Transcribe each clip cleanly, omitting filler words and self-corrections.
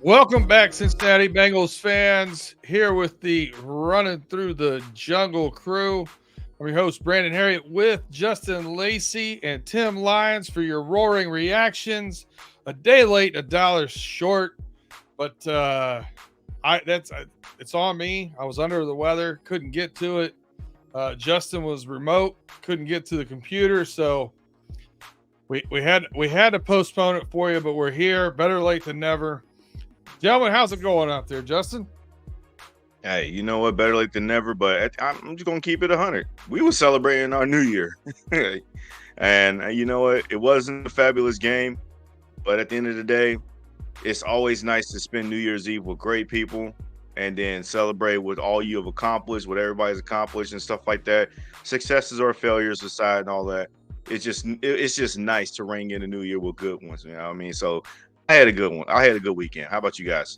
Welcome back, Cincinnati Bengals fans. Here with the Running Through the Jungle crew. I'm your host, Brandon Harriet, with Justin Lacey and Tim Lyons for your roaring reactions. A day late, a dollar short, but it's on me. I was under the weather, couldn't get to it. Justin was remote, couldn't get to the computer, so we had to postpone it for you, but we're here. Better late than never. Gentlemen, how's it going out there, Justin? Hey, you know what? Better late than never, but I'm just going to keep it 100. We were celebrating our new year. And you know what? It wasn't a fabulous game, but at the end of the day, it's always nice to spend New Year's Eve with great people and then celebrate with all you have accomplished, what everybody's accomplished and stuff like that. Successes or failures aside and all that. It's just nice to ring in the new year with good ones. You know what I mean? So I had a good one. I had a good weekend. How about you guys?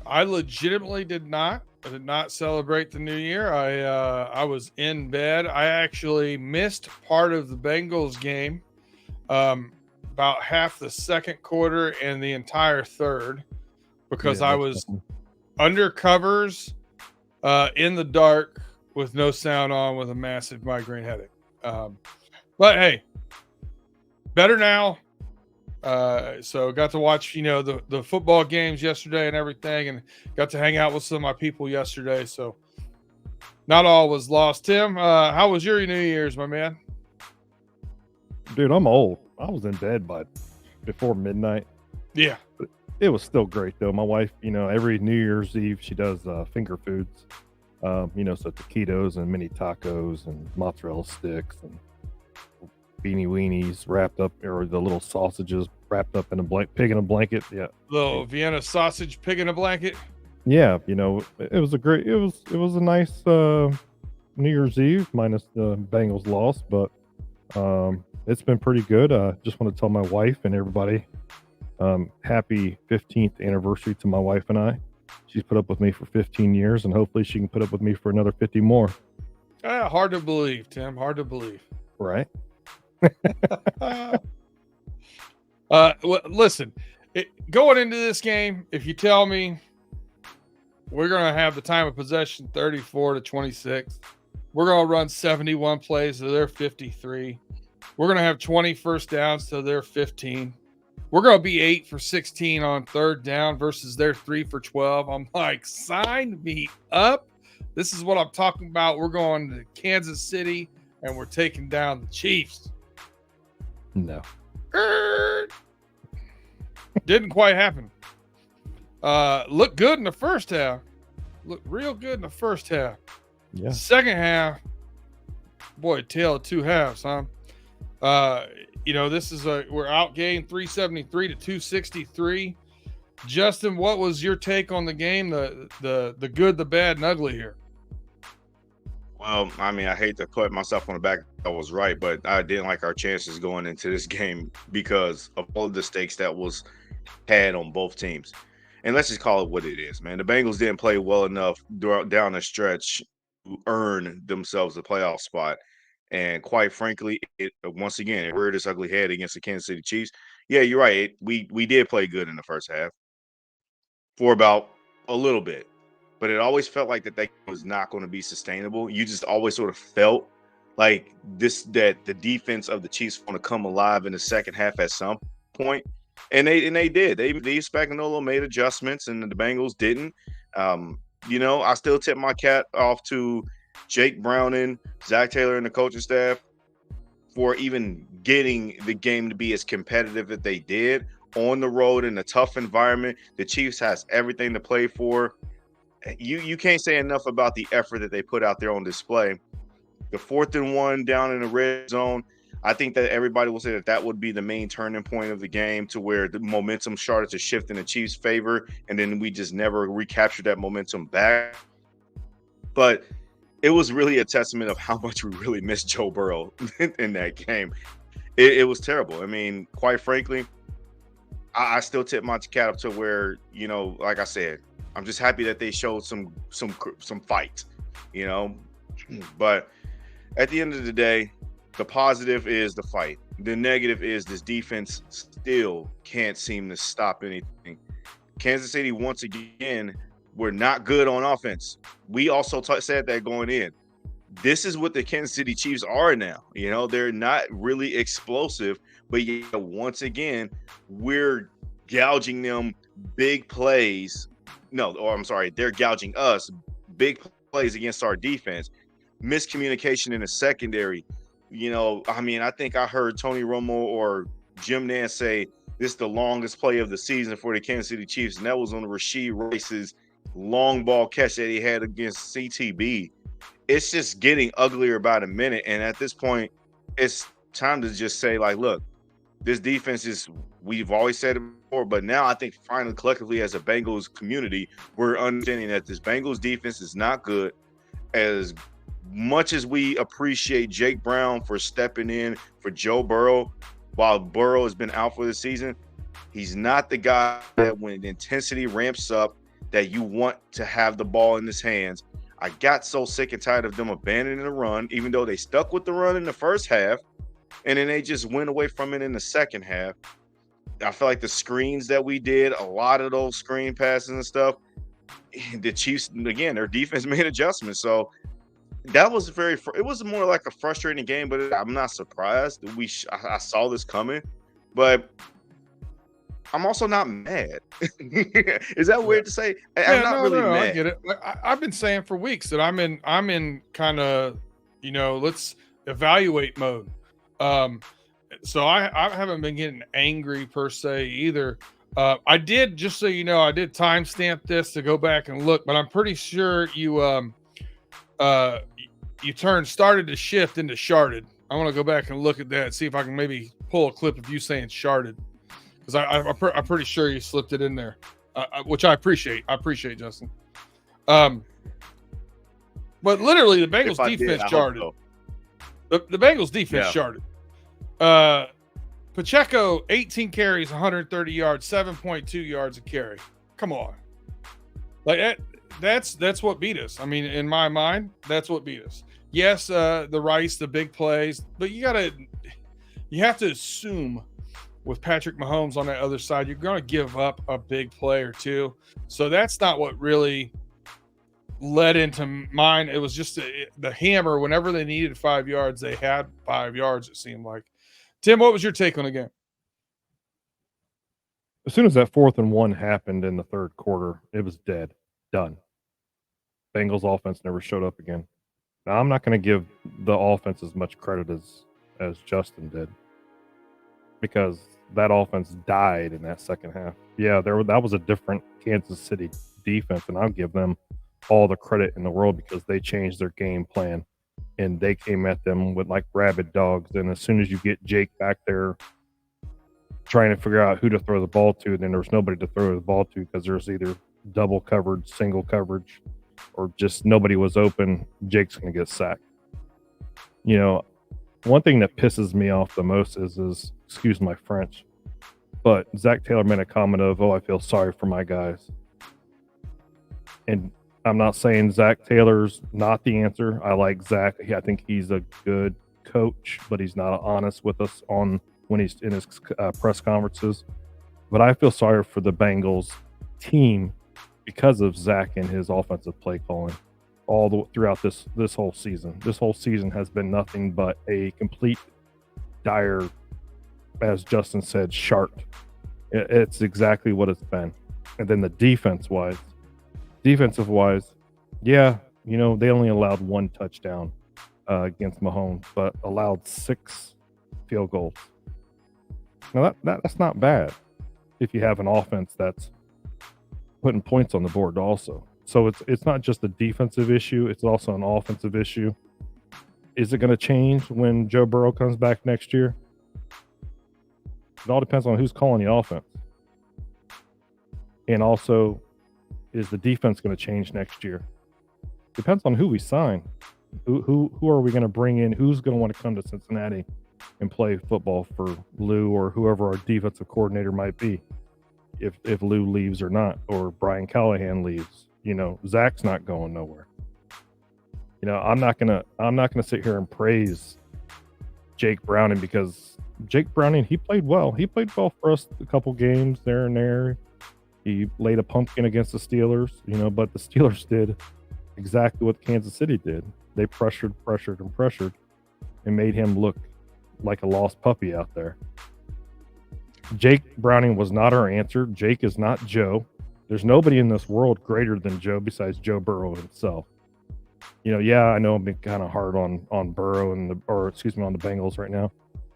I legitimately did not. I did not celebrate the new year. I was in bed. I actually missed part of the Bengals game, about half the second quarter and the entire third, because I was under covers, in the dark with no sound on, with a massive migraine headache. But hey, better now. So got to watch, the football games yesterday and everything, and got to hang out with some of my people yesterday. So not all was lost. Tim, how was your New Year's, my man? Dude, I'm old. I was in bed by before midnight. Yeah. But it was still great though. My wife, every New Year's Eve she does finger foods. So taquitos and mini tacos and mozzarella sticks and beanie weenies wrapped up, or the little sausages wrapped up in a pig in a blanket. Yeah. Little Vienna sausage pig in a blanket. Yeah, it was a nice New Year's Eve minus the Bengals loss, but it's been pretty good. Just want to tell my wife and everybody happy 15th anniversary to my wife and I. She's put up with me for 15 years, and hopefully she can put up with me for another 50 more. Hard to believe, Tim. Hard to believe. Right. Listen, going into this game, if you tell me we're going to have the time of possession 34-26, we're going to run 71 plays to their 53. We're going to have 20 first downs to their 15. We're going to be 8 for 16 on third down versus their 3 for 12. I'm like, sign me up. This is what I'm talking about. We're going to Kansas City and we're taking down the Chiefs. No. Didn't quite happen. Looked good in the first half. Looked real good in the first half. Yeah. Second half, boy, tale of two halves, huh? This is we're outgained 373 to 263. Justin, what was your take on the game? The good, the bad, and ugly here. Well, I mean, I hate to put myself on the back. I was right, but I didn't like our chances going into this game because of all of the stakes that was had on both teams. And let's just call it what it is, man. The Bengals didn't play well enough down the stretch to earn themselves a playoff spot. And quite frankly, it once again, it reared its ugly head against the Kansas City Chiefs. Yeah, you're right. We did play good in the first half for about a little bit, but it always felt like that was not going to be sustainable. You just always sort of felt like that the defense of the Chiefs want to come alive in the second half at some point, and they did. They Spagnolo made adjustments, and the Bengals didn't. I still tip my cap off to Jake Browning, Zach Taylor, and the coaching staff for even getting the game to be as competitive as they did on the road in a tough environment. The Chiefs has everything to play for. You can't say enough about the effort that they put out there on display. The 4th and 1 down in the red zone, I think that everybody will say that would be the main turning point of the game, to where the momentum started to shift in the Chiefs' favor, and then we just never recaptured that momentum back. But it was really a testament of how much we really missed Joe Burrow in that game. It was terrible. I mean, quite frankly, I still tip my cap up to where, like I said, I'm just happy that they showed some fight, But at the end of the day, the positive is the fight. The negative is this defense still can't seem to stop anything. Kansas City, once again, were not good on offense. We also said that going in. This is what the Kansas City Chiefs are now. You know, they're not really explosive, but yeah, once again, we're gouging them big plays. No, or I'm sorry, they're gouging us big plays against our defense. Miscommunication in the secondary. You know, I mean, I think I heard Tony Romo or Jim Nance say this is the longest play of the season for the Kansas City Chiefs, and that was on Rashee Rice's long ball catch that he had against CTB. It's just getting uglier by the minute, and at this point, it's time to just say, like, look, this defense is, we've always said it before, but now I think finally collectively as a Bengals community, we're understanding that this Bengals defense is not good. As much as we appreciate Jake Brown for stepping in for Joe Burrow, while Burrow has been out for the season, he's not the guy that when the intensity ramps up that you want to have the ball in his hands. I got so sick and tired of them abandoning the run, even though they stuck with the run in the first half, and then they just went away from it in the second half. I feel like the screens that we did, a lot of those screen passes and stuff, the Chiefs, again, their defense made adjustments. So that was it was more like a frustrating game, but I'm not surprised that I saw this coming, but I'm also not mad. Is that weird to say? I'm not really mad. I get it. I've been saying for weeks that I'm in kind of, you know, let's evaluate mode. So I haven't been getting angry per se either. I did, just so you know, I did timestamp this to go back and look, but I'm pretty sure you started to shift into sharded. I want to go back and look at that, see if I can maybe pull a clip of you saying sharded, because I'm pretty sure you slipped it in there, which I appreciate. I appreciate, Justin. But literally, the Bengals defense sharded. The Bengals defense sharded. Pacheco, 18 carries, 130 yards, 7.2 yards a carry. Come on. Like that's what beat us. I mean, in my mind, that's what beat us. Yes, the Rice, the big plays, but you have to assume with Patrick Mahomes on that other side, you're going to give up a big play or two. So that's not what really led into mine. It was just the hammer. Whenever they needed 5 yards, they had 5 yards, it seemed like. Tim, what was your take on the game? As soon as that 4th and 1 happened in the third quarter, it was dead. Done. Bengals offense never showed up again. Now, I'm not going to give the offense as much credit as Justin did, because that offense died in that second half. Yeah, that was a different Kansas City defense, and I'll give them all the credit in the world because they changed their game plan. And they came at them with like rabid dogs. And as soon as you get Jake back there trying to figure out who to throw the ball to, then there's nobody to throw the ball to because there's either double coverage, single coverage, or just nobody was open. Jake's going to get sacked. You know, one thing that pisses me off the most is excuse my French, but Zach Taylor made a comment of, I feel sorry for my guys. And I'm not saying Zach Taylor's not the answer. I like Zach. I think he's a good coach, but he's not honest with us when he's in his press conferences. But I feel sorry for the Bengals team because of Zach and his offensive play calling throughout this whole season. This whole season has been nothing but a complete dire, as Justin said, shark. It's exactly what it's been. And then the defensive-wise, yeah, you know, they only allowed 1 touchdown against Mahomes, but allowed 6 field goals. Now that's not bad if you have an offense that's putting points on the board also. So it's not just a defensive issue, it's also an offensive issue. Is it going to change when Joe Burrow comes back next year? It all depends on who's calling the offense. And also, is the defense going to change next year? Depends on who we sign. Who are we going to bring in? Who's going to want to come to Cincinnati and play football for Lou or whoever our defensive coordinator might be, if Lou leaves or not, or Brian Callahan leaves? You know, Zach's not going nowhere. You know, I'm not gonna sit here and praise Jake Browning, because Jake Browning, he played well. He played well for us a couple games there and there. He laid a pumpkin against the Steelers, but the Steelers did exactly what Kansas City did. They pressured, and made him look like a lost puppy out there. Jake Browning was not our answer. Jake is not Joe. There's nobody in this world greater than Joe besides Joe Burrow himself. I know I'm being kind of hard on Burrow on the Bengals right now,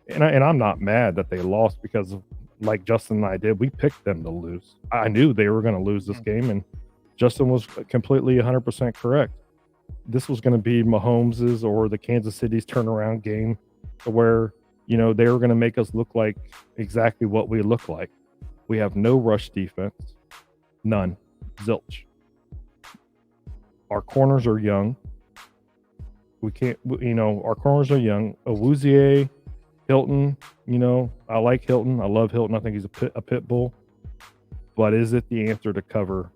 and I'm not mad that they lost because of, like Justin and I did, we picked them to lose. I knew they were going to lose this game, and Justin was completely 100% correct. This was going to be Mahomes's or the Kansas City's turnaround game, where they were going to make us look like exactly what we look like. We have no rush defense, none, zilch. Our corners are young. We can't, our corners are young. Awuzie, Hilton, I like Hilton. I love Hilton. I think he's a pit bull. But is it the answer to cover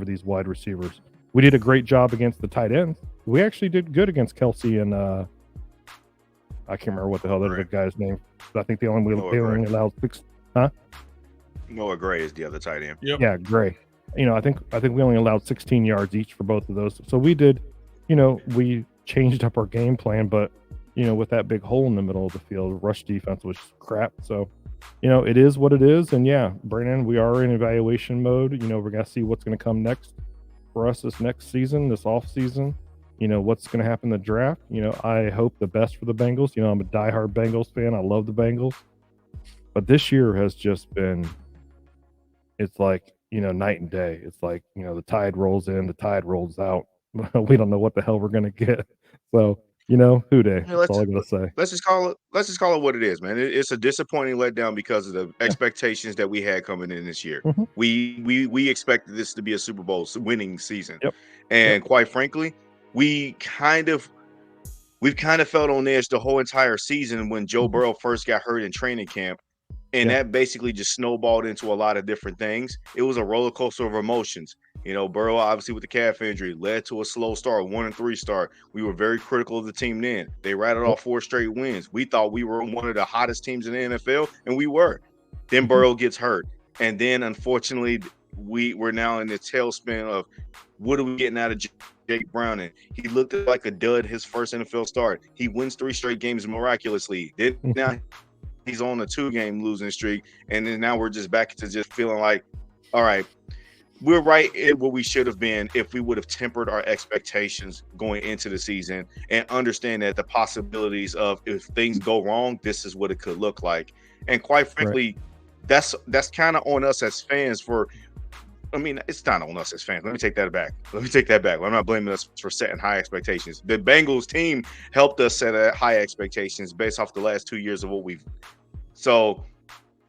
these wide receivers? We did a great job against the tight ends. We actually did good against Kelsey and I can't remember what the hell that other guy's name. But I think they only allowed 6. Huh? Noah Gray is the other tight end. Yep. Yeah, Gray. I think we only allowed 16 yards each for both of those. So we did, we changed up our game plan, but with that big hole in the middle of the field, rush defense was crap. So, it is what it is. And yeah, Brandon, we are in evaluation mode. We're gonna see what's gonna come next for us this next season, this off season. What's gonna happen in the draft. I hope the best for the Bengals. I'm a diehard Bengals fan. I love the Bengals, but this year has just been. It's like night and day. It's like the tide rolls in, the tide rolls out. We don't know what the hell we're gonna get. So. Who day? That's all I'm gonna say. Let's just call it what it is, man. It's a disappointing letdown because of the expectations that we had coming in this year. Mm-hmm. We expected this to be a Super Bowl winning season, and quite frankly, we've kind of felt on edge the whole entire season when Joe Burrow first got hurt in training camp. And that basically just snowballed into a lot of different things. It was a roller coaster of emotions. Burrow, obviously, with the calf injury, led to a slow start, 1-3 start. We were very critical of the team then. They rattled off 4 straight wins. We thought we were one of the hottest teams in the NFL, and we were. Then Burrow gets hurt. And then, unfortunately, we're now in the tailspin of what are we getting out of Jake Browning? He looked like a dud his first NFL start. He wins 3 straight games miraculously. Then now he's on a 2-game losing streak, and then now we're just back to just feeling like, all right, we're right at where we should have been if we would have tempered our expectations going into the season and understand that the possibilities of if things go wrong, this is what it could look like. And quite frankly, that's kind of on us as fans it's not on us as fans. Let me take that back. I'm not blaming us for setting high expectations. The Bengals team helped us set high expectations based off the last 2 years of what we've. So,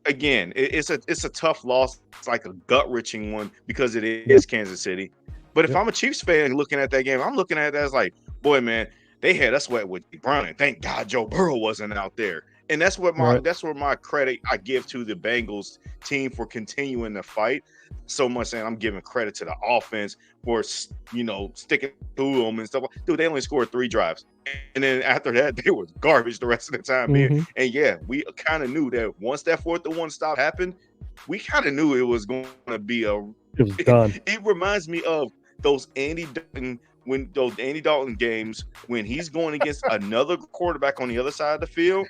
again, it's a tough loss. It's like a gut-wrenching one because it is Kansas City. But if I'm a Chiefs fan looking at that game, I'm looking at it as like, boy, man, they had us wet with Browning. Thank God Joe Burrow wasn't out there. And that's where my credit I give to the Bengals team for continuing to fight. So much saying I'm giving credit to the offense for sticking through them and stuff. Dude, they only scored 3 drives, and then after that they were garbage the rest of the time. And we kind of knew that once that 4th and 1 stop happened, we kind of knew it was going to be it was done. It reminds me of those Andy Dalton games when he's going against another quarterback on the other side of the field.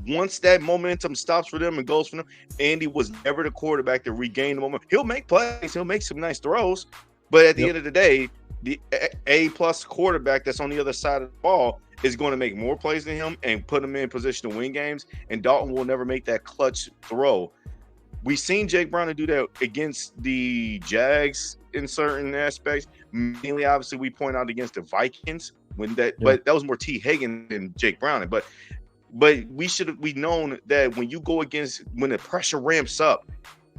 Once that momentum stops for them and goes for them, Andy was never the quarterback to regain the momentum. He'll make plays. He'll make some nice throws. But at the end of the day, the A-plus quarterback that's on the other side of the ball is going to make more plays than him and put him in position to win games. And Dalton will never make that clutch throw. We've seen Jake Browning do that against the Jags in certain aspects. Mainly, obviously, we point out against the Vikings but that was more T. Hagen than Jake Browning. But we known that when you go against when the pressure ramps up,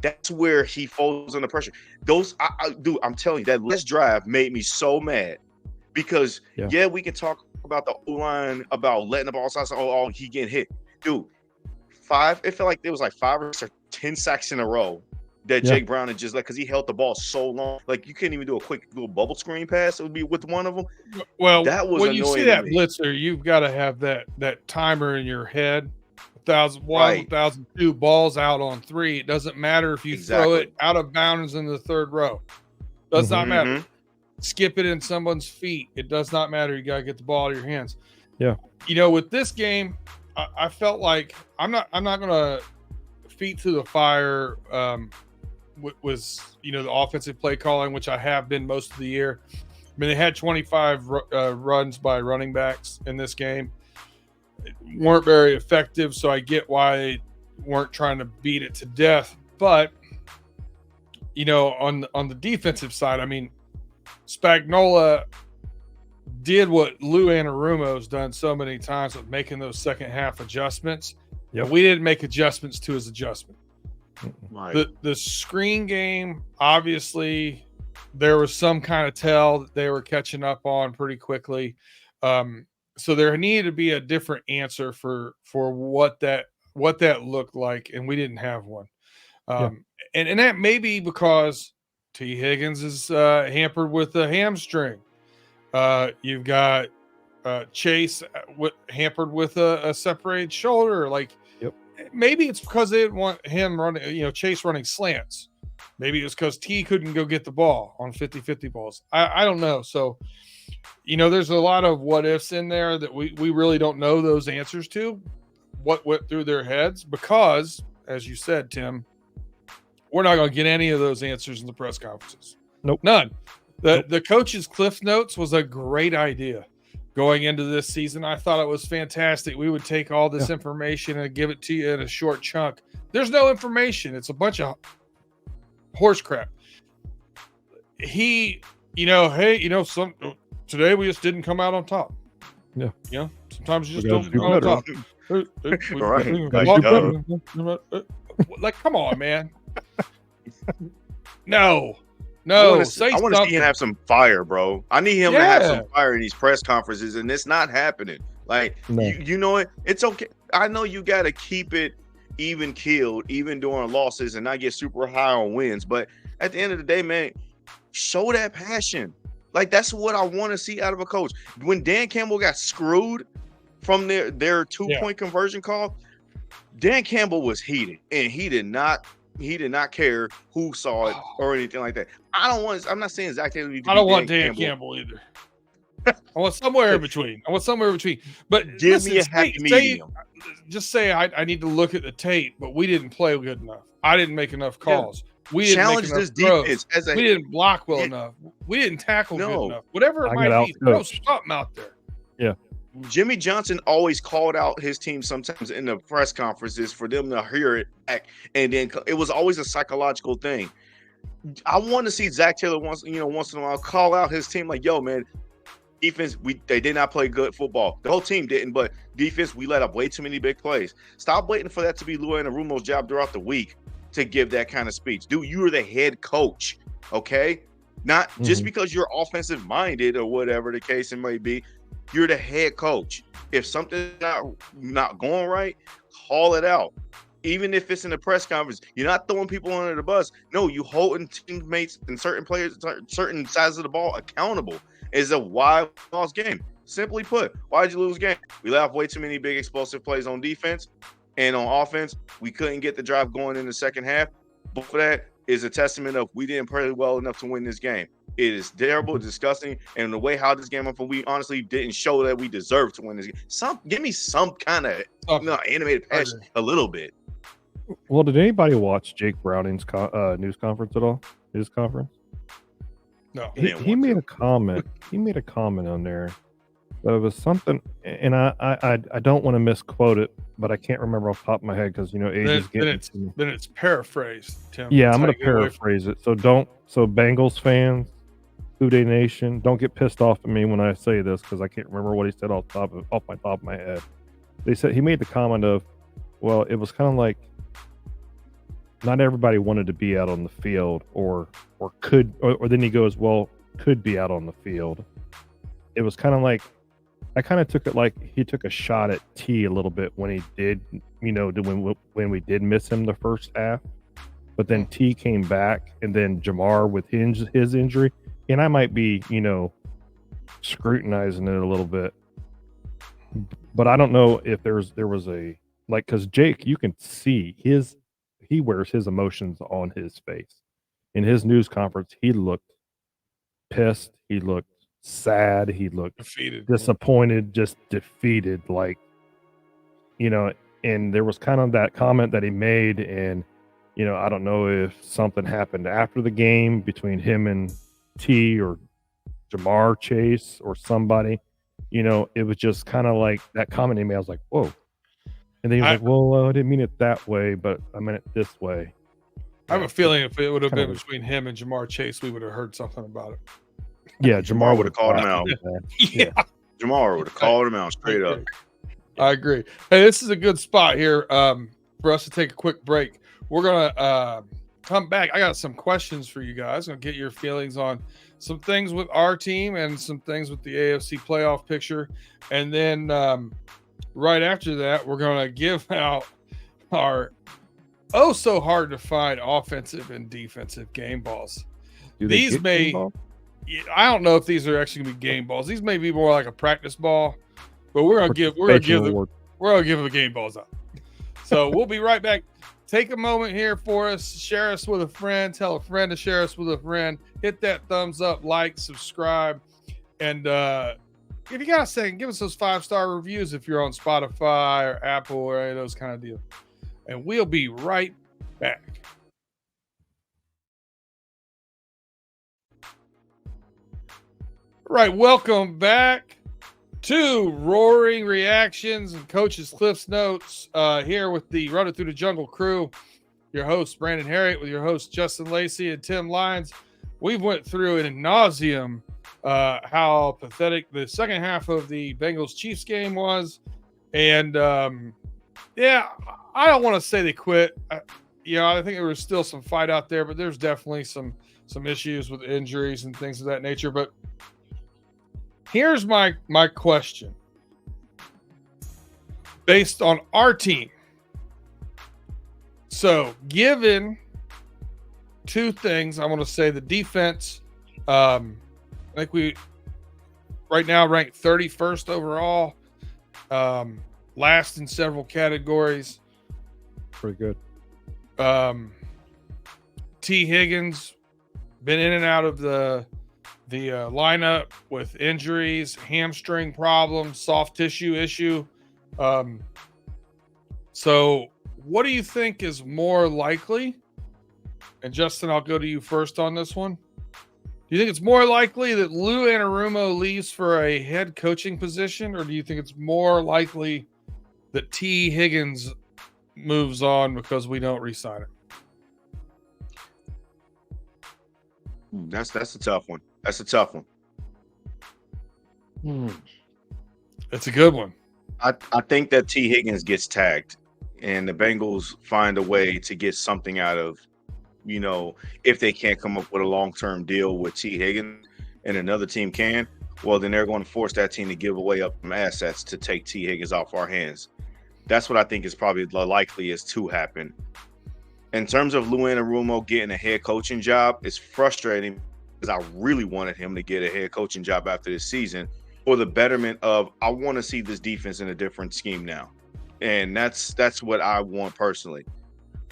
that's where he falls under pressure. I'm telling you, that last drive made me so mad because we can talk about the O-line about letting the ball outside. Oh, he getting hit, dude. It felt like there was like 5 or 10 sacks in a row that Jake Browning just because he held the ball so long. Like you couldn't even do a quick little bubble screen pass. It would be with one of them. Well, that was when you see that blitzer, you've got to have that timer in your head, 1,001, Right. 1,002 balls out on 3. It doesn't matter if you throw it out of bounds in the 3rd row. Does not matter. Skip it in someone's feet. It does not matter. You got to get the ball out of your hands. Yeah. With this game, I felt like I'm not going to feet to the fire was the offensive play calling, which I have been most of the year. I mean, they had 25 runs by running backs in this game. Weren't very effective, so I get why they weren't trying to beat it to death. But on the defensive side, I mean, Spagnolo did what Lou Anarumo's done so many times with making those second half adjustments. Yep. We didn't make adjustments to his adjustment. Right. The screen game, obviously, there was some kind of tell that they were catching up on pretty quickly. So there needed to be a different answer for what that looked like, and we didn't have one. And that may be because T. Higgins is hampered with a hamstring. You've got Chase hampered with a separated shoulder. Maybe it's because they didn't want him running, Chase running slants. Maybe it was because T couldn't go get the ball on 50-50 balls. I don't know. So, there's a lot of what ifs in there that we really don't know those answers to, what went through their heads, because, as you said, Tim, we're not going to get any of those answers in the press conferences. Nope. None. The coach's Cliff Notes was a great idea going into this season. I thought it was fantastic. We would take all this information and give it to you in a short chunk. There's no information. It's a bunch of horse crap. He, today we just didn't come out on top. Yeah. Sometimes you just don't come out on top. Like, come on, man. No. I want to see him have some fire, bro. I need him to have some fire in these press conferences, and it's not happening. Like, you know it. It's okay. I know you got to keep it even keeled, even during losses, and not get super high on wins. But at the end of the day, man, show that passion. Like, that's what I want to see out of a coach. When Dan Campbell got screwed from their 2-point conversion call, Dan Campbell was heated, and he did not care who saw it or anything like that. I'm not saying Zach Taylor. I don't want Dan Campbell either. I want somewhere in between. But give me a happy medium. Just say I need to look at the tape, but we didn't play good enough. I didn't make enough calls. We didn't challenge make enough this defense. We didn't block well enough. We didn't tackle good enough. Whatever it might be, throw something out there. Yeah. Jimmy Johnson always called out his team sometimes in the press conferences for them to hear it back, and then it was always a psychological thing. I want to see Zach Taylor once in a while call out his team like, "Yo, man, defense, they did not play good football. The whole team didn't, but defense, we let up way too many big plays. Stop waiting for that to be Lou Anarumo's job throughout the week to give that kind of speech. Dude, you are the head coach, okay? Not just because you're offensive minded or whatever the case it may be. You're the head coach. If something's not going right, call it out. Even if it's in the press conference, you're not throwing people under the bus. No, you holding teammates and certain players, certain sides of the ball accountable. It's a why lost game. Simply put, why'd you lose the game? We left way too many big explosive plays on defense, and on offense, we couldn't get the drive going in the second half. But for that is a testament of we didn't play well enough to win this game. It is terrible, disgusting, and the way how this game unfolded, we honestly didn't show that we deserved to win this game. Give me some kind of animated passion a little bit. Well, did anybody watch Jake Browning's news conference at all? His conference? No. He made a comment. He made a comment on there. But it was something, and I don't want to misquote it, but I can't remember off the top of my head because age is getting. Then it's paraphrased, Tim. Yeah, I'm going to paraphrase it. So Bengals fans, Houday Nation, don't get pissed off at me when I say this because I can't remember what he said off my top of my head. They said he made the comment of, well, it was kind of like not everybody wanted to be out on the field or could, or then he goes, well, could be out on the field. It was kind of like, I kind of took it like he took a shot at T a little bit when he did, when we did miss him the first half. But then T came back, and then Jamar with his injury, and I might be, scrutinizing it a little bit. But I don't know if there was a like, because Jake, you can see he wears his emotions on his face. In his news conference, he looked pissed, he looked sad, he looked Defeated. disappointed, just defeated, like, you know, and there was kind of that comment that he made, and, you know, I don't know if something happened after the game between him and T or Jamar Chase or somebody. You know, it was just kind of like that comment he made. I was like, whoa. And then he was like, well, I didn't mean it that way, but I meant it this way. I have a feeling if it would have kinda been between him and Jamar Chase, we would have heard something about it. Yeah, Jamar would have called him out. Yeah, Jamar would have called him out straight up. I agree. Hey, this is a good spot here for us to take a quick break. We're gonna come back. I got some questions for you guys. I'll get your feelings on some things with our team and some things with the AFC playoff picture, and then right after that, we're gonna give out our so hard to find offensive and defensive game balls. These may, I don't know if these are actually gonna be game balls. These may be more like a practice ball, but we're gonna give the game balls out. So we'll be right back. Take a moment here for us. Share us with a friend. Tell a friend to share us with a friend. Hit that thumbs up, like, subscribe, and if you got a second, give us those 5-star reviews if you're on Spotify or Apple or any of those kind of deals. And we'll be right back. All right, welcome back to Roaring Reactions and Coach's Cliff's Notes here with the Run It Through the Jungle crew. Your host, Brandon Harriet, with your host, Justin Lacey and Tim Lyons. We've went through ad nauseum how pathetic the second half of the Bengals-Chiefs game was. And, yeah, I don't want to say they quit. I think there was still some fight out there, but there's definitely some issues with injuries and things of that nature. But here's my question. Based on our team. So, given two things, I want to say the defense, I think we right now ranked 31st overall, last in several categories. Pretty good. T. Higgins been in and out of the lineup with injuries, hamstring problems, soft tissue issue. So what do you think is more likely? And Justin, I'll go to you first on this one. Do you think it's more likely that Lou Anarumo leaves for a head coaching position, or do you think it's more likely that T. Higgins moves on because we don't re-sign him? That's a tough one. That's a tough one. It's a good one. I think that T. Higgins gets tagged, and the Bengals find a way to get something out of, if they can't come up with a long-term deal with T. Higgins and another team can, well, then they're going to force that team to give away up some assets to take T. Higgins off our hands. That's what I think is probably the likeliest to happen. In terms of Lou Anarumo getting a head coaching job, it's frustrating because I really wanted him to get a head coaching job after this season for the betterment of, I want to see this defense in a different scheme now. And that's what I want personally.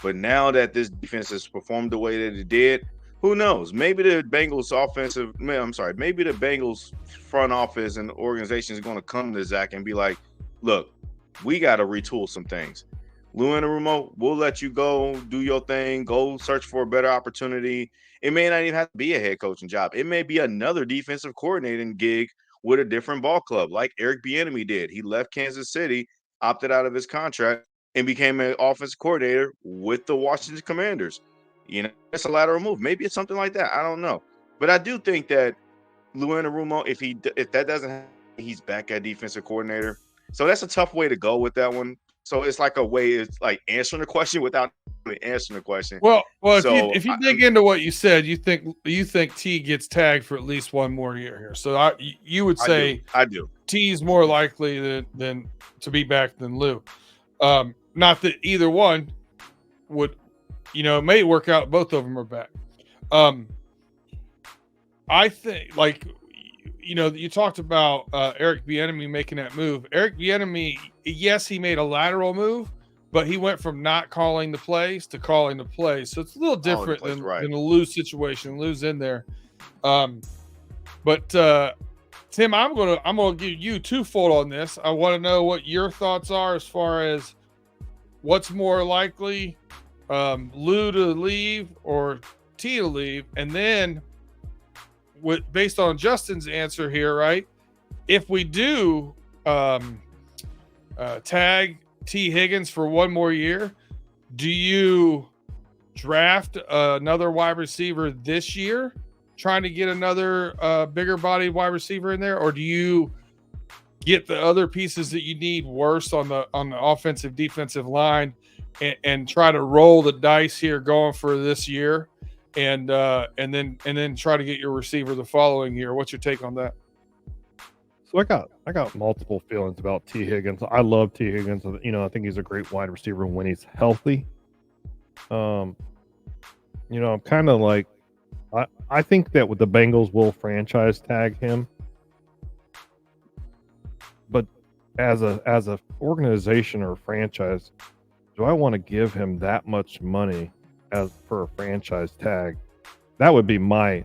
But now that this defense has performed the way that it did, who knows? Maybe the Bengals maybe the Bengals front office and the organization is going to come to Zach and be like, look, we got to retool some things. Lou Anarumo, we'll let you go, do your thing, go search for a better opportunity. It may not even have to be a head coaching job. It may be another defensive coordinating gig with a different ball club, like Eric Bieniemy did. He left Kansas City, opted out of his contract, and became an offensive coordinator with the Washington Commanders. It's a lateral move. Maybe it's something like that. I don't know. But I do think that Lou Anarumo, if that doesn't happen, he's back at defensive coordinator. So that's a tough way to go with that one. So it's like a way, it's like answering the question without answering the question. Well, if you dig into what you said, you think T gets tagged for at least one more year here. So you would say I do. T is more likely than to be back than Lou. Not that either one would, it may work out. Both of them are back. I think, you talked about Eric Bieniemy making that move. Eric Bieniemy, yes, he made a lateral move, but he went from not calling the plays to calling the plays. So it's a little different than a lose situation. Lose in there. But Tim, I'm gonna give you twofold on this. I want to know what your thoughts are as far as what's more likely, Lou to leave or T to leave, and then based on Justin's answer here, right? If we do tag T Higgins for one more year, do you draft another wide receiver this year, trying to get another bigger body wide receiver in there, or do you get the other pieces that you need worse on the offensive defensive line and try to roll the dice here going for this year, and then try to get your receiver the following year? What's your take on that? So I got multiple feelings about T Higgins. I love T Higgins. You know, I think he's a great wide receiver when he's healthy. You know, I'm kind of like, I think that with the Bengals will franchise tag him, but as a organization or franchise, do I want to give him that much money for a franchise tag? That would be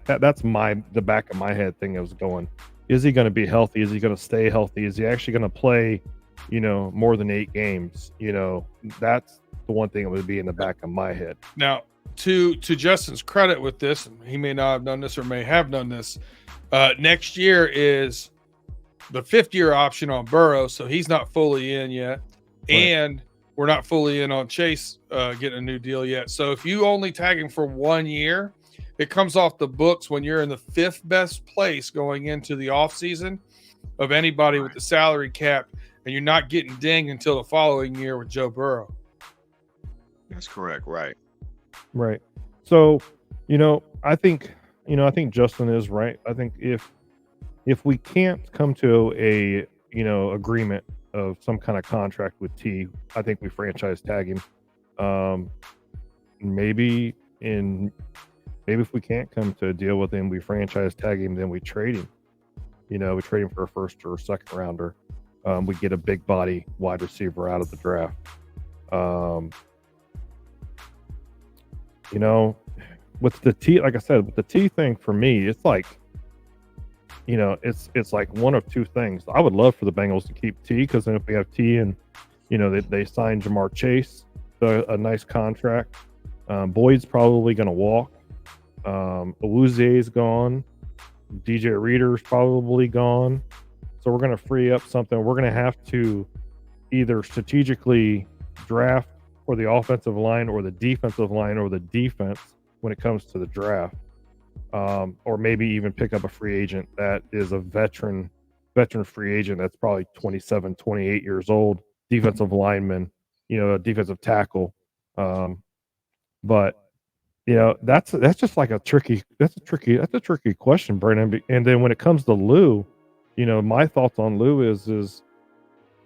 that's the back of my head thing. I was going, is he going to be healthy? Is he going to stay healthy? Is he actually going to play, you know, more than 8 games? You know, that's the one thing that would be in the back of my head. Now, to Justin's credit with this, he may not have done this or may have done this. Next year is the 5th-year option on Burrow, so he's not fully in yet. Right. And we're not fully in on Chase getting a new deal yet. So if you only tag him for 1 year, it comes off the books when you're in the 5th best place going into the offseason of anybody with the salary cap, and you're not getting dinged until the following year with Joe Burrow. That's correct, right. Right. So, you know, I think Justin is right. I think if we can't come to a, you know, agreement of some kind of contract with T, I think we franchise tag him. Maybe if we can't come to a deal with him, we franchise tag him, then we trade him. You know, we trade him for a 1st or 2nd rounder. We get a big body wide receiver out of the draft. You know, with the T, like I said, with the T thing for me, it's like, you know, it's like one of two things. I would love for the Bengals to keep T, because then if we have T and, you know, they signed Jamar Chase, a nice contract. Boyd's probably going to walk. Awuzie's gone. DJ Reader's probably gone. So we're going to free up something. We're going to have to either strategically draft for the offensive line or the defensive line or the defense when it comes to the draft, or maybe even pick up a free agent that is a veteran free agent that's probably 27, 28 years old, defensive lineman, you know, a defensive tackle. But you know, that's just like a tricky question, Brandon. And then when it comes to Lou, you know, my thoughts on Lou is,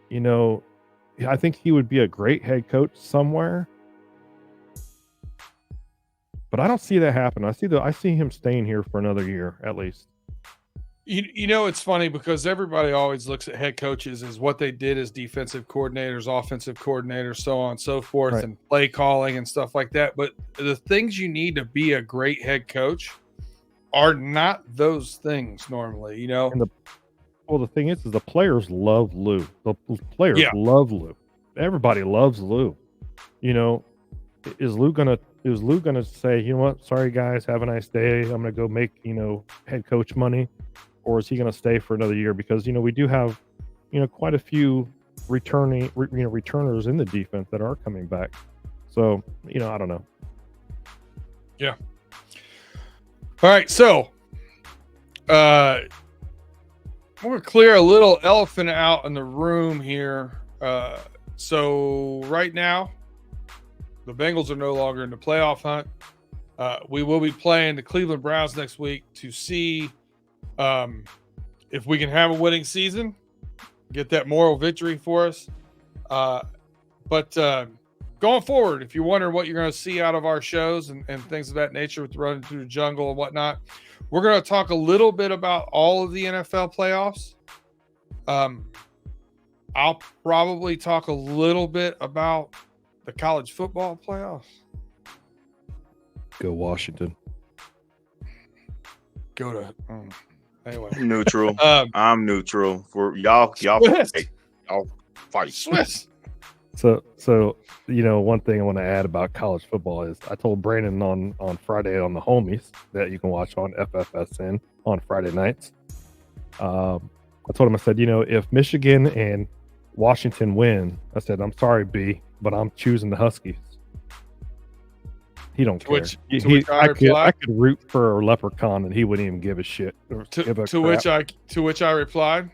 you know, I think he would be a great head coach somewhere, but I don't see that happen. I see him staying here for another year at least. You know, it's funny because everybody always looks at head coaches as what they did as defensive coordinators, offensive coordinators, so on and so forth, right, and play calling and stuff like that. But the things you need to be a great head coach are not those things normally, you know. Well, the thing is the players love Lou. The players love Lou. Everybody loves Lou. You know, is Lou gonna say, you know what, sorry guys, have a nice day, I'm gonna go make, you know, head coach money, or is he gonna stay for another year? Because, you know, we do have, you know, quite a few returners in the defense that are coming back. So, you know, I don't know. Yeah. All right, so I'm going to clear a little elephant out in the room here. So right now, the Bengals are no longer in the playoff hunt. We will be playing the Cleveland Browns next week to see if we can have a winning season, get that moral victory for us. But going forward, if you're wondering what you're going to see out of our shows and things of that nature with running through the jungle and whatnot, we're going to talk a little bit about all of the NFL playoffs. I'll probably talk a little bit about the college football playoffs. Go Washington. Go to anyway. Neutral. I'm neutral for y'all. Y'all fight. Swiss. So one thing I want to add about college football is I told Brandon on Friday on the Homies that you can watch on FFSN on Friday nights. I told him, I said, if Michigan and Washington win, I said, I'm sorry, B, but I'm choosing the Huskies. He don't care. I could root for a leprechaun and he wouldn't even give a shit. To which I replied,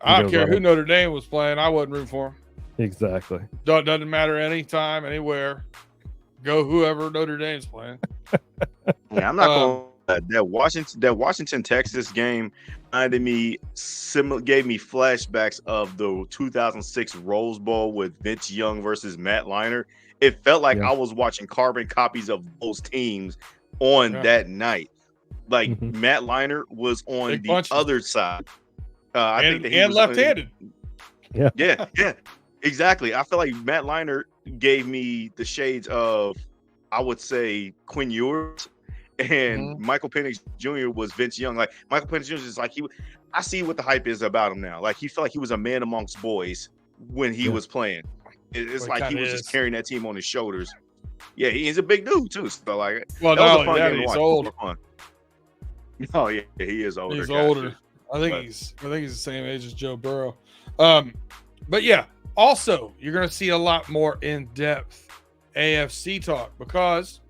I don't care who Notre Dame was playing. I wasn't rooting for them. Exactly. Doesn't matter anytime, anywhere. Go whoever Notre Dame's playing. Yeah, I'm not going. That Washington Texas game gave me flashbacks of the 2006 Rose Bowl with Vince Young versus Matt Leinart. It felt like I was watching carbon copies of those teams on that night. Like Matt Leinart was on Big the punches. Other side. I think that he was left-handed. Yeah, exactly. I feel like Matt Leinart gave me the shades of, I would say, Quinn Ewers. And Michael Penix Jr. was Vince Young. Like Michael Penix Jr. is like I see what the hype is about him now. Like he felt like he was a man amongst boys when he was playing. It's like he was just carrying that team on his shoulders. Yeah, he's a big dude too. So like, well, that was a fun game to he's watch. old. Fun. Oh yeah, he is older. He's older. I think he's the same age as Joe Burrow. But yeah, also you're going to see a lot more in-depth AFC talk because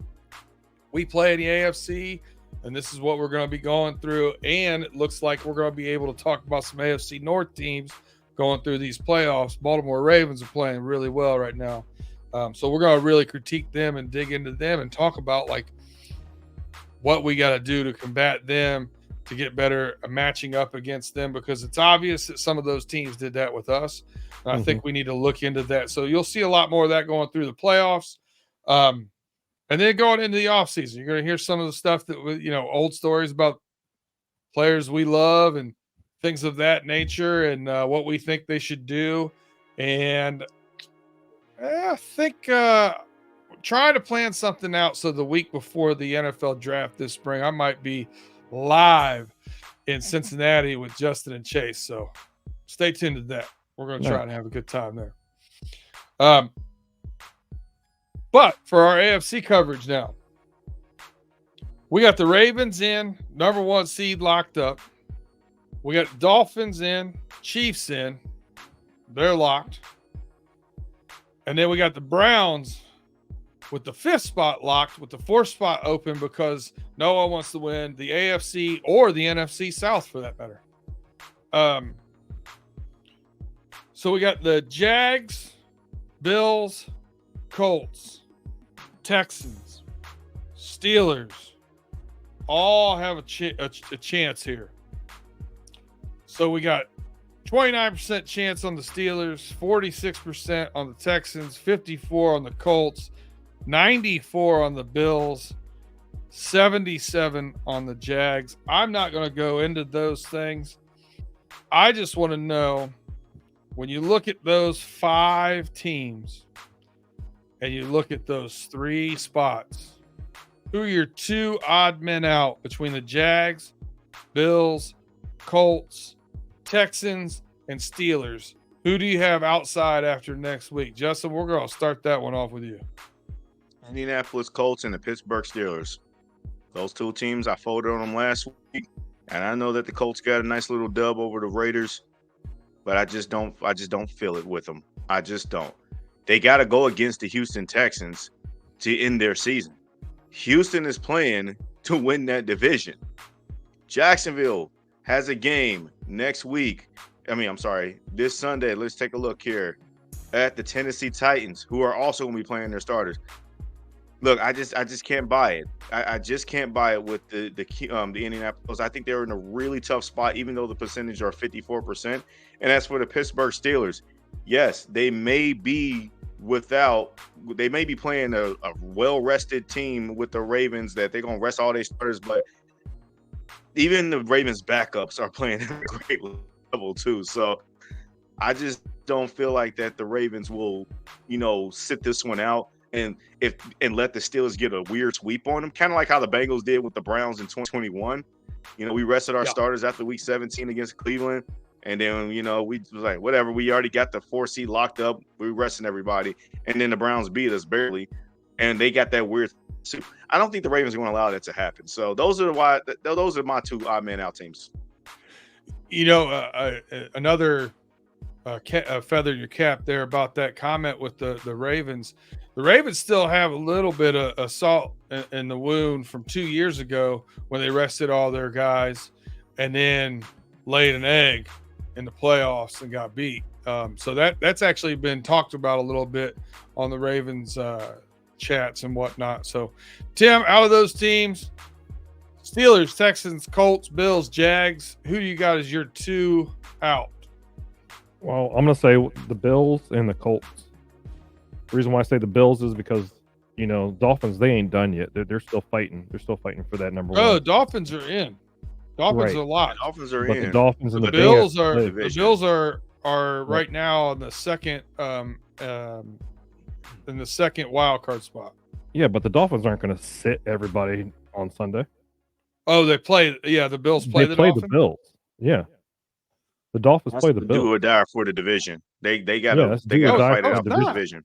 we play in the AFC, and this is what we're going to be going through. And it looks like we're going to be able to talk about some AFC North teams going through these playoffs. Baltimore Ravens are playing really well right now. So we're going to really critique them and dig into them and talk about like what we got to do to combat them, to get better matching up against them, because it's obvious that some of those teams did that with us. And I think we need to look into that. So you'll see a lot more of that going through the playoffs. And then going into the offseason, you're going to hear some of the stuff that, old stories about players we love and things of that nature and what we think they should do. And I think trying to plan something out so the week before the NFL draft this spring, I might be live in Cincinnati with Justin and Chase. So stay tuned to that. We're going to try and have a good time there. But for our AFC coverage now, we got the Ravens in, number 1 seed locked up. We got Dolphins in, Chiefs in. They're locked. And then we got the Browns with the 5th spot locked, with the 4th spot open because no one wants to win the AFC or the NFC South for that matter. So we got the Jags, Bills, Colts, Texans, Steelers, all have a chance here. So we got 29% chance on the Steelers, 46% on the Texans, 54% on the Colts, 94% on the Bills, 77% on the Jags. I'm not going to go into those things. I just want to know, when you look at those 5 teams and you look at those 3 spots, who are your 2 odd men out between the Jags, Bills, Colts, Texans, and Steelers? Who do you have outside after next week? Justin, we're going to start that one off with you. Indianapolis Colts and the Pittsburgh Steelers. Those 2 teams, I folded on them last week, and I know that the Colts got a nice little dub over the Raiders, but I just don't feel it with them. I just don't. They got to go against the Houston Texans to end their season. Houston is playing to win that division. Jacksonville has a game next week. This Sunday. Let's take a look here at the Tennessee Titans, who are also going to be playing their starters. Look, I just can't buy it. I just can't buy it with the Indianapolis. I think they're in a really tough spot, even though the percentage are 54%. And as for the Pittsburgh Steelers, yes, they may be playing a well-rested team with the Ravens that they're going to rest all their starters, but even the Ravens backups are playing at a great level too. So I just don't feel like that the Ravens will, sit this one out and let the Steelers get a weird sweep on them, kind of like how the Bengals did with the Browns in 2021. We rested our starters after week 17 against Cleveland. And then, we was like, whatever, we already got the 4 seed locked up. We were resting everybody. And then the Browns beat us barely. And they got that weird suit. I don't think the Ravens are going to allow that to happen. So those are my 2 odd man out teams. Another feather in your cap there about that comment with the Ravens. The Ravens still have a little bit of salt in the wound from 2 years ago when they rested all their guys and then laid an egg in the playoffs and got beat. So that's actually been talked about a little bit on the Ravens chats and whatnot. So, Tim, out of those teams, Steelers, Texans, Colts, Bills, Jags, who do you got as your 2 out? Well, I'm going to say the Bills and the Colts. The reason why I say the Bills is because, Dolphins, they ain't done yet. They're still fighting. They're still fighting for that number 1. Oh, Dolphins are in. Dolphins are locked. Dolphins are but in. The Dolphins and the Bills are right now in the second wild card spot. Yeah, but the Dolphins aren't going to sit everybody on Sunday. Oh, they play. Yeah, the Bills play the Dolphins. The Bills. Yeah, the Dolphins play the Bills. Do or die for the division. They got to fight out the division.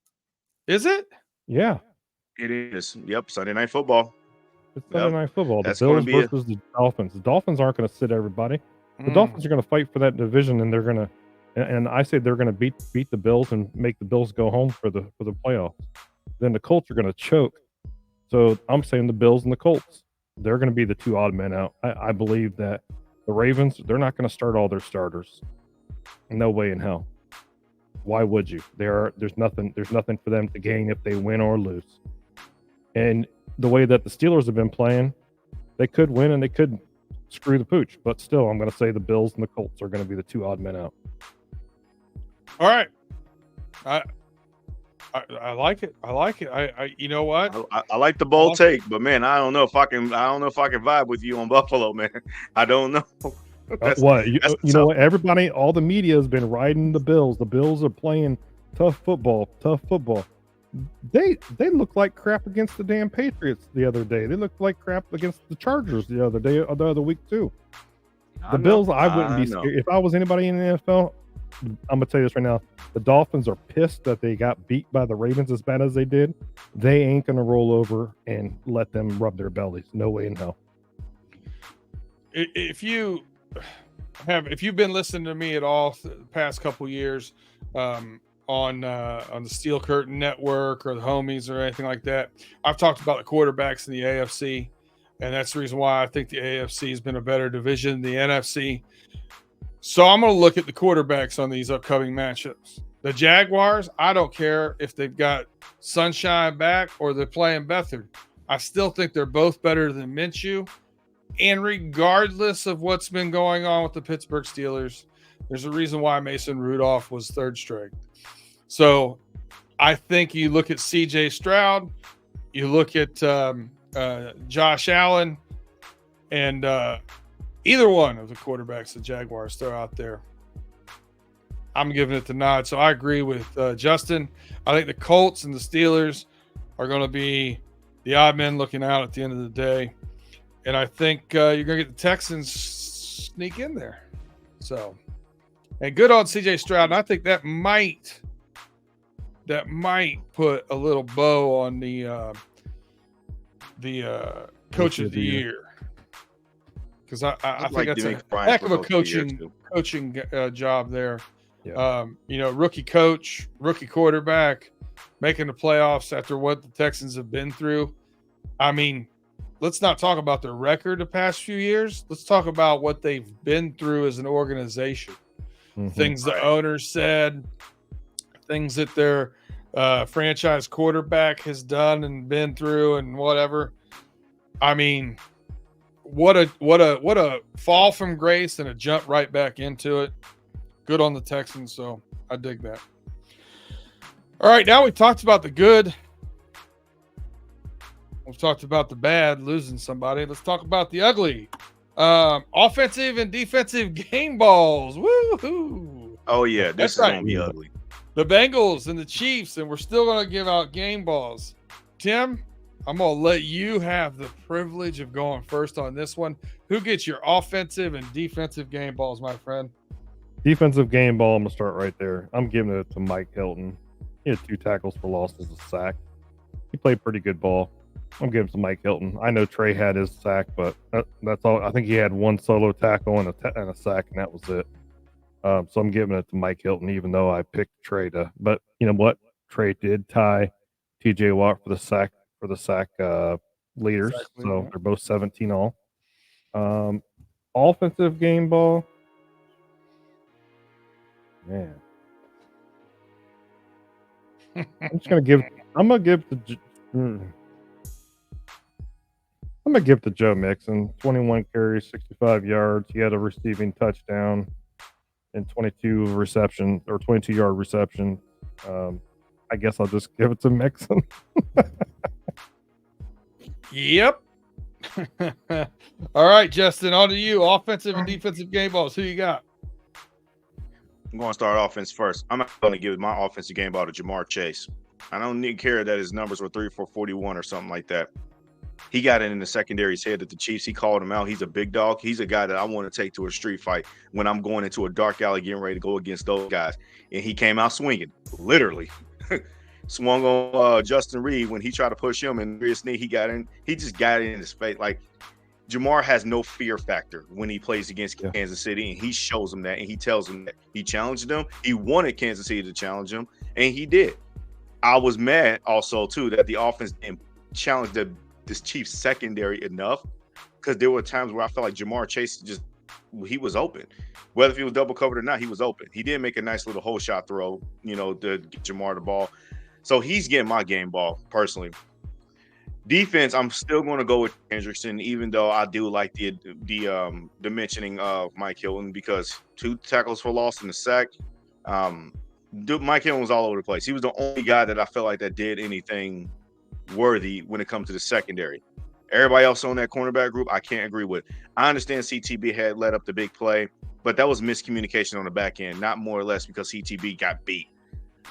Is it? Yeah, it is. Yep, Sunday Night Football. It's Sunday Night Football. The Bills versus the Dolphins. The Dolphins aren't going to sit everybody. The Dolphins are going to fight for that division, and they're going to. And I say they're going to beat the Bills and make the Bills go home for the playoffs. Then the Colts are going to choke. So I'm saying the Bills and the Colts. They're going to be the 2 odd men out. I believe that the Ravens, they're not going to start all their starters. No way in hell. Why would you? There's nothing for them to gain if they win or lose. And the way that the Steelers have been playing, they could win and they could screw the pooch. But still, I'm going to say the Bills and the Colts are going to be the 2 odd men out. All right. I like it. I like it. I you know what? I like the bold take, but man, I don't know if I can vibe with you on Buffalo, man. I don't know. You know what? Everybody, all the media has been riding the Bills. The Bills are playing tough football. They look like crap against the damn Patriots the other day. They looked like crap against the Chargers the other week too. The Bills, I wouldn't be scared. If I was anybody in the NFL, I'm gonna tell you this right now. The Dolphins are pissed that they got beat by the Ravens as bad as they did. They ain't gonna roll over and let them rub their bellies. No way in hell. If you've been listening to me at all the past couple years, on the Steel Curtain Network or the Homies or anything like that, I've talked about the quarterbacks in the AFC, and that's the reason why I think the AFC has been a better division than the NFC. So I'm going to look at the quarterbacks on these upcoming matchups. The Jaguars, I don't care if they've got Sunshine back or they're playing Beathard. I still think they're both better than Minshew. And regardless of what's been going on with the Pittsburgh Steelers, there's a reason why Mason Rudolph was 3rd string. So I think you look at C.J. Stroud, you look at Josh Allen, and either one of the quarterbacks the Jaguars throw out there, I'm giving it the nod. So I agree with Justin. I think the Colts and the Steelers are going to be the odd men looking out at the end of the day. And I think you're going to get the Texans sneak in there. So, and good on C.J. Stroud. And I think that might put a little bow on the Coach of the Year. Because I think that's a heck of a coaching job there. Yeah. Rookie coach, rookie quarterback, making the playoffs after what the Texans have been through. I mean, let's not talk about their record the past few years. Let's talk about what they've been through as an organization. Mm-hmm. Things the owners said, things that their franchise quarterback has done and been through and whatever. I mean, what a fall from grace and a jump right back into it. Good on the Texans, so I dig that. All right, now we talked about the good. We've talked about the bad, losing somebody. Let's talk about the ugly. Offensive and defensive game balls. Woo-hoo. Oh, yeah, this is going to be ugly. The Bengals and the Chiefs, and we're still going to give out game balls. Tim, I'm going to let you have the privilege of going first on this one. Who gets your offensive and defensive game balls, my friend? Defensive game ball, I'm going to start right there. I'm giving it to Mike Hilton. He had 2 tackles for losses, a sack. He played pretty good ball. I'm giving it to Mike Hilton. I know Trey had his sack, but that's all. I think he had 1 solo tackle and a sack, and that was it. So I'm giving it to Mike Hilton, even though I picked Trey to. But you know what? Trey did tie TJ Watt for the sack leaders. Exactly, So yeah. they're both 17 all. Offensive game ball. Man. I'm gonna give it to Joe Mixon. 21 carries, 65 yards. He had a receiving touchdown and 22-yard reception. I guess I'll just give it to Mixon. Yep. All right, Justin, on to you. Offensive and defensive game balls. Who you got? I'm going to start offense first. I'm going to give my offensive game ball to Jamar Chase. I don't need care that his numbers were 3 for 41 or something like that. He got it in the secondary's head at the Chiefs. He called him out. He's a big dog. He's a guy that I want to take to a street fight when I'm going into a dark alley getting ready to go against those guys. And he came out swinging, literally. Swung on Justin Reed when he tried to push him, and his knee, he just got it in his face. Like, Jamar has no fear factor when he plays against Kansas City, and he shows him that, and he tells him that. He challenged them. He wanted Kansas City to challenge him, and he did. I was mad also, too, that the offense didn't challenge this Chiefs secondary enough, because there were times where I felt like Jamar Chase he was open. Whether if he was double covered or not, he was open. He did make a nice little hole shot throw, to get Jamar the ball. So he's getting my game ball, personally. Defense, I'm still going to go with Hendrickson, even though I do like the mentioning of Mike Hilton, because 2 tackles for loss and a sack. Mike Hilton was all over the place. He was the only guy that I felt like that did anything worthy when it comes to the secondary. Everybody else on that cornerback group, I can't agree with. I understand CTB had led up the big play, but that was miscommunication on the back end, not more or less because CTB got beat.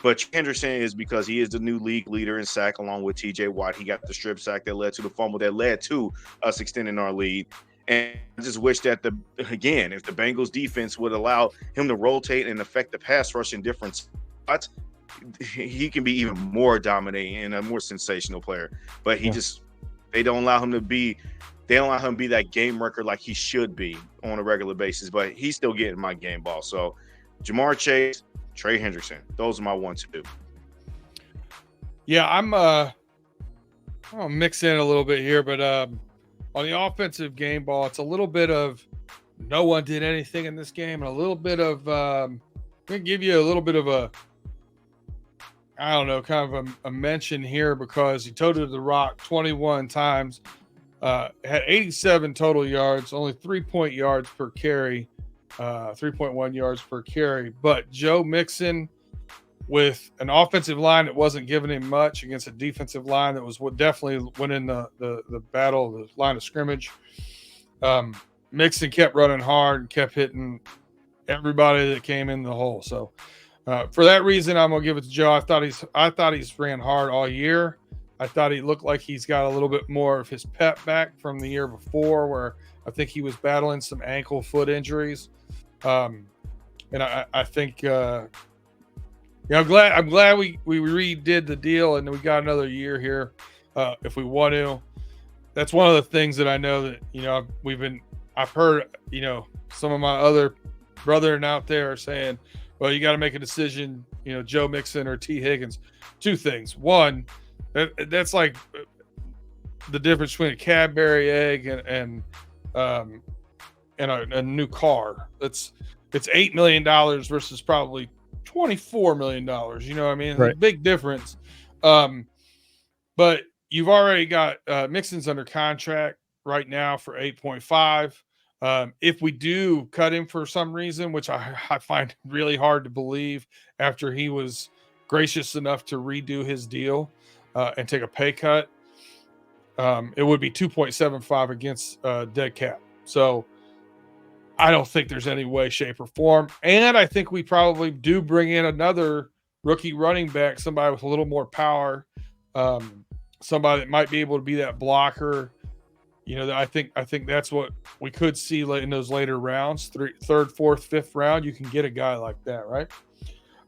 But Henderson is because he is the new league leader in sack along with TJ Watt. He got the strip sack that led to the fumble that led to us extending our lead. And I just wish that if the Bengals defense would allow him to rotate and affect the pass rush in different spots, he can be even more dominating and a more sensational player. But they don't allow him to be that game wrecker like he should be on a regular basis. But he's still getting my game ball. So Jamar Chase, Trey Hendrickson, those are my 1-2. Yeah, I'm gonna mix in a little bit here, but on the offensive game ball, it's a little bit of no one did anything in this game, and a little bit of I'm gonna give you a little bit of kind of a mention here, because he toted the rock 21 times, had 87 total yards, only 3 yards per carry. 3.1 yards per carry. But Joe Mixon, with an offensive line that wasn't giving him much against a defensive line that was definitely winning the battle, the line of scrimmage, Mixon kept running hard and kept hitting everybody that came in the hole. So for that reason, I'm gonna give it to Joe. I thought he's ran hard all year. I thought he looked like he's got a little bit more of his pep back from the year before, where I think he was battling some ankle foot injuries. And I think I'm glad we redid the deal and we got another year here if we want to. That's one of the things that I know that I've heard some of my other brethren out there are saying, well, you got to make a decision, Joe Mixon or T. Higgins. 2 things. One, that's like the difference between a Cadbury egg and a new car. It's $8 million versus probably $24 million. You know what I mean? Right. Big difference. But you've already got Mixon's under contract right now for 8.5. If we do cut him for some reason, which I find really hard to believe after he was gracious enough to redo his deal and take a pay cut, it would be 2.75 against dead cap. So I don't think there's any way, shape, or form. And I think we probably do bring in another rookie running back, somebody with a little more power, somebody that might be able to be that blocker. I think that's what we could see in those later rounds, third, fourth, fifth round. You can get a guy like that, right?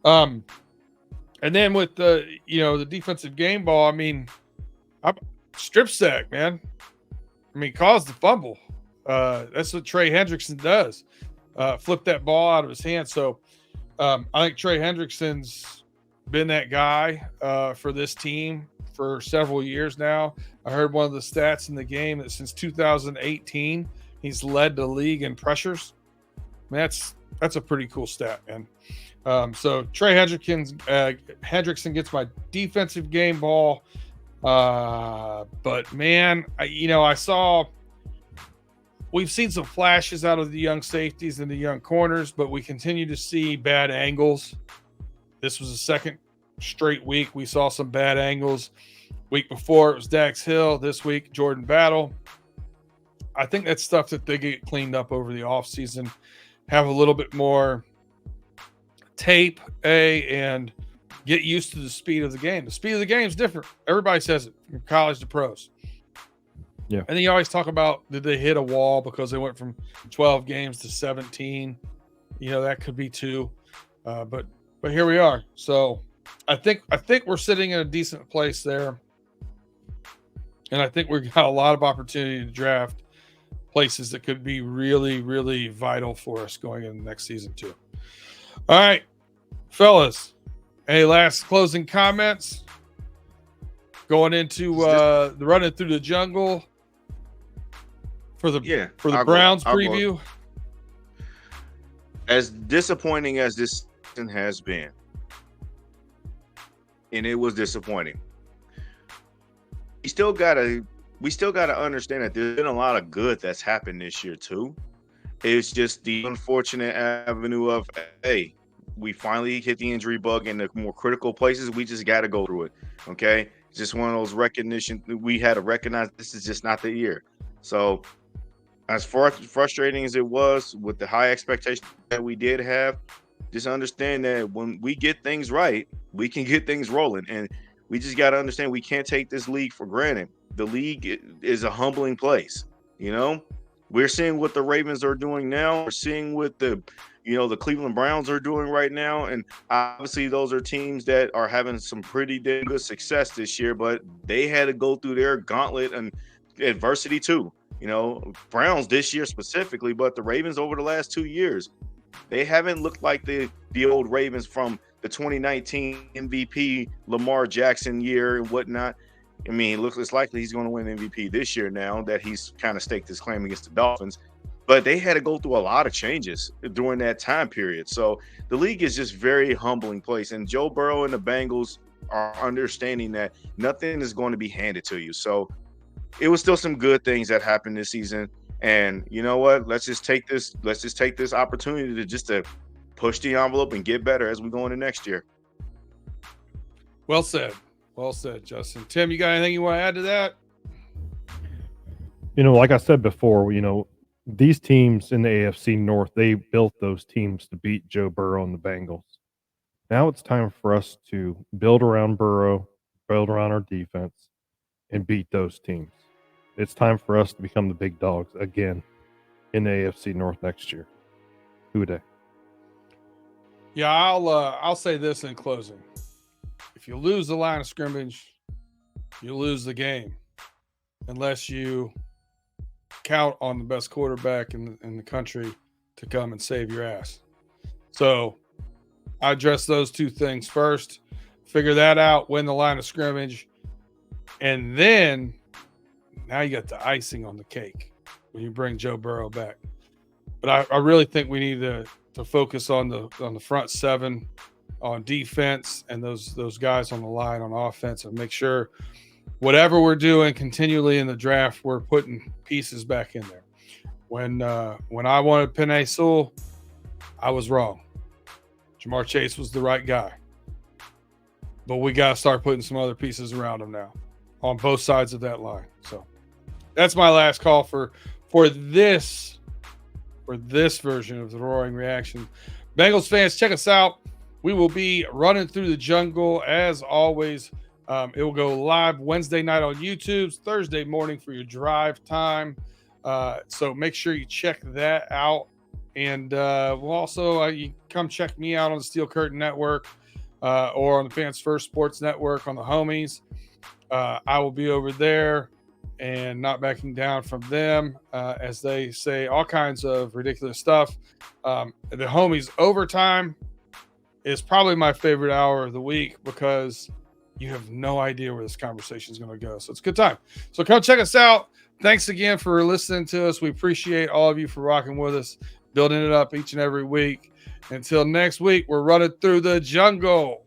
And then with the defensive game ball, strip sack, man. Cause the fumble. That's what Trey Hendrickson does. Flip that ball out of his hand. So I think Trey Hendrickson's been that guy for this team for several years now. I heard one of the stats in the game that since 2018, he's led the league in pressures. That's a pretty cool stat, man. So Trey Hendrickson gets my defensive game ball. But man, we've seen some flashes out of the young safeties and the young corners, but we continue to see bad angles. This was the second straight week we saw some bad angles. Week before it was Dax Hill. This week, Jordan Battle. I think that's stuff that they get cleaned up over the offseason. Have a little bit more tape, and get used to the speed of the game. The speed of the game is different. Everybody says it from college to pros. Yeah. And then you always talk about, did they hit a wall because they went from 12 games to 17? That could be too. But here we are. So I think we're sitting in a decent place there. And I think we've got a lot of opportunity to draft places that could be really, really vital for us going into next season too. All right, fellas. Any last closing comments? Going into the running through the jungle for the Browns preview. As disappointing as this season has been, and it was disappointing, we still gotta understand that there's been a lot of good that's happened this year too. It's just the unfortunate avenue of, hey, we finally hit the injury bug in the more critical places. We just got to go through it. Okay. It's just one of those recognition. We had to recognize this is just not the year. So as far as frustrating as it was with the high expectations that we did have, just understand that when we get things right, we can get things rolling. And we just got to understand we can't take this league for granted. The league is a humbling place. We're seeing what the Ravens are doing now. We're seeing what the Cleveland Browns are doing right now. And obviously those are teams that are having some pretty damn good success this year, but they had to go through their gauntlet and adversity too. Browns this year specifically, but the Ravens over the last 2 years, they haven't looked like the old Ravens from the 2019 MVP Lamar Jackson year and whatnot. It's likely he's going to win MVP this year now that he's kind of staked his claim against the Dolphins. But they had to go through a lot of changes during that time period. So the league is just very humbling place. And Joe Burrow and the Bengals are understanding that nothing is going to be handed to you. So it was still some good things that happened this season. And you know what? Let's just take this opportunity to push the envelope and get better as we go into next year. Well said. Well said, Justin. Tim, you got anything you want to add to that? Like I said before, these teams in the AFC North, they built those teams to beat Joe Burrow and the Bengals. Now it's time for us to build around Burrow, build around our defense, and beat those teams. It's time for us to become the big dogs again in the AFC North next year. Who dey? Yeah, I'll say this in closing. If you lose the line of scrimmage, you lose the game, unless you count on the best quarterback in the country to come and save your ass. So I address those two things first, figure that out, win the line of scrimmage, and then now you got the icing on the cake when you bring Joe Burrow back. But I really think we need to focus on the front seven, on defense, and those guys on the line on offense, and make sure whatever we're doing continually in the draft, we're putting pieces back in there. When I wanted Penei Sewell, I was wrong. Jamar Chase was the right guy. But we got to start putting some other pieces around him now on both sides of that line. So that's my last call for this version of the Roaring Reaction. Bengals fans, check us out. We will be running through the jungle as always. It will go live Wednesday night on YouTube, Thursday morning for your drive time. So make sure you check that out. And we'll also, you come check me out on the Steel Curtain Network or on the Fans First Sports Network on the homies. I will be over there and not backing down from them as they say all kinds of ridiculous stuff. The homies overtime is probably my favorite hour of the week because you have no idea where this conversation is going to go. So it's a good time. So come check us out. Thanks again for listening to us. We appreciate all of you for rocking with us, building it up each and every week. Until next week, we're running through the jungle.